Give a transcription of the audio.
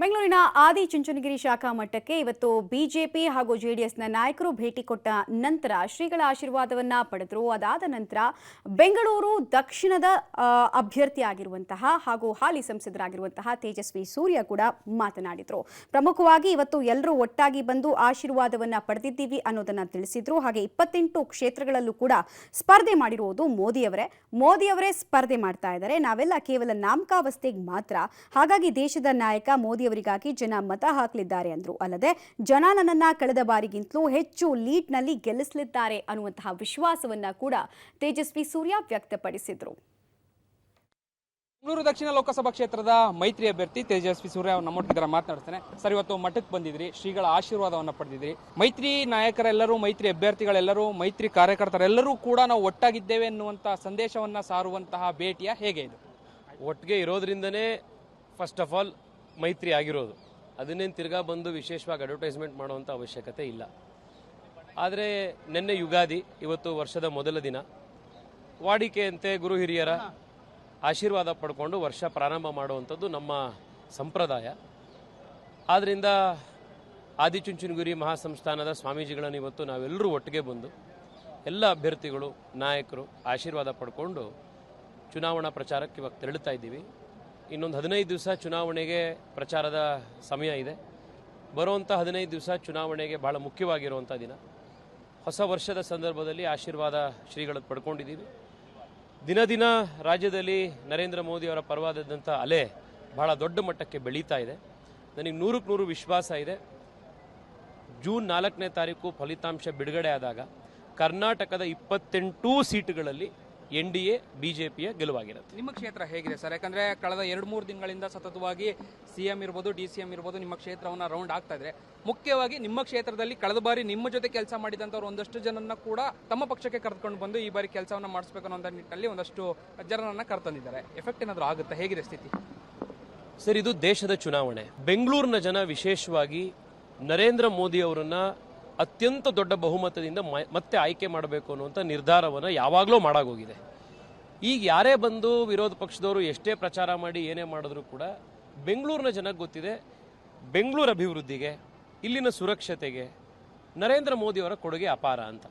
ಬೆಂಗಳೂರಿನ ಆದಿಚುಂಚನಗಿರಿ ಶಾಖಾ ಮಠಕ್ಕೆ ಇವತ್ತು ಬಿಜೆಪಿ ಹಾಗೂ ಜೆಡಿಎಸ್ನ ನಾಯಕರು ಭೇಟಿ ಕೊಟ್ಟ ನಂತರ ಶ್ರೀಗಳ ಆಶೀರ್ವಾದವನ್ನ ಪಡೆದರು. ಅದಾದ ನಂತರ ಬೆಂಗಳೂರು ದಕ್ಷಿಣದ ಅಭ್ಯರ್ಥಿಯಾಗಿರುವಂತಹ ಹಾಗೂ ಹಾಲಿ ಸಂಸದರಾಗಿರುವಂತಹ ತೇಜಸ್ವಿ ಸೂರ್ಯ ಕೂಡ ಮಾತನಾಡಿದರು. ಪ್ರಮುಖವಾಗಿ ಇವತ್ತು ಎಲ್ಲರೂ ಒಟ್ಟಾಗಿ ಬಂದು ಆಶೀರ್ವಾದವನ್ನ ಪಡೆದಿದ್ದೀವಿ ಅನ್ನೋದನ್ನ ತಿಳಿಸಿದ್ರು. ಹಾಗೆ 28 ಕ್ಷೇತ್ರಗಳಲ್ಲೂ ಕೂಡ ಸ್ಪರ್ಧೆ ಮಾಡಿರುವುದು ಮೋದಿಯವರೇ ಸ್ಪರ್ಧೆ ಮಾಡ್ತಾ ಇದ್ದಾರೆ. ನಾವೆಲ್ಲ ಕೇವಲ ನಾಮಕಾವಸ್ಥೆಗೆ ಮಾತ್ರ. ಹಾಗಾಗಿ ದೇಶದ ನಾಯಕ ಮೋದಿ ಅವರಿಗಾಗಿ ಜನ ಮತ ಹಾಕಲಿದ್ದಾರೆ ಅಂದ್ರು. ಅಲ್ಲದೆ ಜನ ನನ್ನನ್ನ ಕಳೆದ ಬಾರಿಗಿಂತಲೂ ಹೆಚ್ಚು ಲೀಡ್ನಲ್ಲಿ ಗೆಲ್ಲಿಸಲಿದ್ದಾರೆ ಅನ್ನುವಂತಹ ವಿಶ್ವಾಸವನ್ನ ಕೂಡ ತೇಜಸ್ವಿ ಸೂರ್ಯ ವ್ಯಕ್ತಪಡಿಸಿದ್ರು. ಬೆಂಗಳೂರು ದಕ್ಷಿಣ ಲೋಕಸಭಾ ಕ್ಷೇತ್ರದ ಮೈತ್ರಿ ಅಭ್ಯರ್ಥಿ ತೇಜಸ್ವಿ ಸೂರ್ಯ ಅವರು ನಮ್ಮೊಟ್ಟಿಗೆ ಮಾತನಾಡ್ತಾನೆ. ಸರ್, ಇವತ್ತು ಮಠಕ್ಕೆ ಬಂದಿದ್ರಿ, ಶ್ರೀಗಳ ಆಶೀರ್ವಾದವನ್ನ ಪಡೆದಿದ್ರಿ. ಮೈತ್ರಿ ನಾಯಕರೆಲ್ಲರೂ, ಮೈತ್ರಿ ಅಭ್ಯರ್ಥಿಗಳೆಲ್ಲರೂ, ಮೈತ್ರಿ ಕಾರ್ಯಕರ್ತರೆಲ್ಲರೂ ಕೂಡ ನಾವು ಒಟ್ಟಾಗಿದ್ದೇವೆ ಎನ್ನುವಂತ ಸಂದೇಶವನ್ನ ಸಾರುವಂತಹ ಭೇಟಿಯ ಹೇಗೆ ಇದು? ಒಟ್ಟಿಗೆ ಇರೋದ್ರಿಂದನೇ ಫಸ್ಟ್ ಆಫ್ ಆಲ್ ಮೈತ್ರಿ ಆಗಿರೋದು. ಅದನ್ನೇನು ತಿರ್ಗಾ ಬಂದು ವಿಶೇಷವಾಗಿ ಅಡ್ವರ್ಟೈಸ್ಮೆಂಟ್ ಮಾಡುವಂಥ ಅವಶ್ಯಕತೆ ಇಲ್ಲ. ಆದರೆ ನಿನ್ನೆ ಯುಗಾದಿ, ಇವತ್ತು ವರ್ಷದ ಮೊದಲ ದಿನ. ವಾಡಿಕೆಯಂತೆ ಗುರು ಹಿರಿಯರ ಆಶೀರ್ವಾದ ಪಡ್ಕೊಂಡು ವರ್ಷ ಪ್ರಾರಂಭ ಮಾಡುವಂಥದ್ದು ನಮ್ಮ ಸಂಪ್ರದಾಯ. ಆದ್ದರಿಂದ ಆದಿಚುಂಚನಗಿರಿ ಮಹಾಸಂಸ್ಥಾನದ ಸ್ವಾಮೀಜಿಗಳನ್ನು ಇವತ್ತು ನಾವೆಲ್ಲರೂ ಒಟ್ಟಿಗೆ ಬಂದು ಎಲ್ಲ ಅಭ್ಯರ್ಥಿಗಳು, ನಾಯಕರು ಆಶೀರ್ವಾದ ಪಡ್ಕೊಂಡು ಚುನಾವಣಾ ಪ್ರಚಾರಕ್ಕೆ ಇವಾಗ ತೆರಳುತ್ತಾ ಇದ್ದೀವಿ. ಇನ್ನೊಂದು 15 ದಿವಸ ಚುನಾವಣೆಗೆ ಪ್ರಚಾರದ ಸಮಯ ಇದೆ. ಬರುವಂಥ 15 ದಿವಸ ಚುನಾವಣೆಗೆ ಬಹಳ ಮುಖ್ಯವಾಗಿರುವಂಥ ದಿನ. ಹೊಸ ವರ್ಷದ ಸಂದರ್ಭದಲ್ಲಿ ಆಶೀರ್ವಾದ ಶ್ರೀಗಳದ್ದು ಪಡ್ಕೊಂಡಿದ್ದೀವಿ. ದಿನ ದಿನ ರಾಜ್ಯದಲ್ಲಿ ನರೇಂದ್ರ ಮೋದಿ ಅವರ ಪರವಾದಂಥ ಅಲೆ ಬಹಳ ದೊಡ್ಡ ಮಟ್ಟಕ್ಕೆ ಬೆಳೀತಾ ಇದೆ. ನನಗೆ 100ಕ್ಕೆ 100 ವಿಶ್ವಾಸ ಇದೆ. ಜೂನ್ 4ನೇ ತಾರೀಕು ಫಲಿತಾಂಶ ಬಿಡುಗಡೆ ಆದಾಗ ಕರ್ನಾಟಕದ 28 ಸೀಟುಗಳಲ್ಲಿ NDA ಬಿಜೆಪಿಯ ಗೆಲುವಾಗಿರುತ್ತೆ. ನಿಮ್ಮ ಕ್ಷೇತ್ರ ಹೇಗಿದೆ ಸರ್? ಯಾಕಂದ್ರೆ ಕಳೆದ 2-3 ದಿನಗಳಿಂದ ಸತತವಾಗಿ CM ಇರ್ಬೋದು, DCM ಇರ್ಬೋದು, ನಿಮ್ಮ ಕ್ಷೇತ್ರವನ್ನ ರೌಂಡ್ ಆಗ್ತಾ ಇದ್ರೆ. ಮುಖ್ಯವಾಗಿ ನಿಮ್ಮ ಕ್ಷೇತ್ರದಲ್ಲಿ ಕಳೆದ ಬಾರಿ ನಿಮ್ಮ ಜೊತೆ ಕೆಲಸ ಮಾಡಿದಂಥವ್ರು ಒಂದಷ್ಟು ಜನನ್ನ ಕೂಡ ತಮ್ಮ ಪಕ್ಷಕ್ಕೆ ಕರೆದುಕೊಂಡು ಬಂದು ಈ ಬಾರಿ ಕೆಲಸವನ್ನ ಮಾಡಿಸ್ಬೇಕು ಅನ್ನೋ ನಿಟ್ಟಿನಲ್ಲಿ ಒಂದಷ್ಟು ಜನರನ್ನ ಕರೆತಂದಿದ್ದಾರೆ. ಎಫೆಕ್ಟ್ ಏನಾದರೂ ಆಗುತ್ತೆ? ಹೇಗಿದೆ ಸ್ಥಿತಿ ಸರ್? ಇದು ದೇಶದ ಚುನಾವಣೆ. ಬೆಂಗಳೂರಿನ ಜನ ವಿಶೇಷವಾಗಿ ನರೇಂದ್ರ ಮೋದಿ ಅವರನ್ನ ಅತ್ಯಂತ ದೊಡ್ಡ ಬಹುಮತದಿಂದ ಮತ್ತೆ ಆಯ್ಕೆ ಮಾಡಬೇಕು ಅನ್ನುವಂಥ ನಿರ್ಧಾರವನ್ನು ಯಾವಾಗಲೂ ಮಾಡಾಗೋಗಿದೆ. ಈಗ ಯಾರೇ ಬಂದು ವಿರೋಧ ಪಕ್ಷದವರು ಎಷ್ಟೇ ಪ್ರಚಾರ ಮಾಡಿ ಏನೇ ಮಾಡಿದ್ರು ಕೂಡ ಬೆಂಗಳೂರಿನ ಜನಕ್ಕೆ ಗೊತ್ತಿದೆ, ಬೆಂಗಳೂರು ಅಭಿವೃದ್ಧಿಗೆ, ಇಲ್ಲಿನ ಸುರಕ್ಷತೆಗೆ ನರೇಂದ್ರ ಮೋದಿ ಅವರ ಕೊಡುಗೆ ಅಪಾರ ಅಂತ.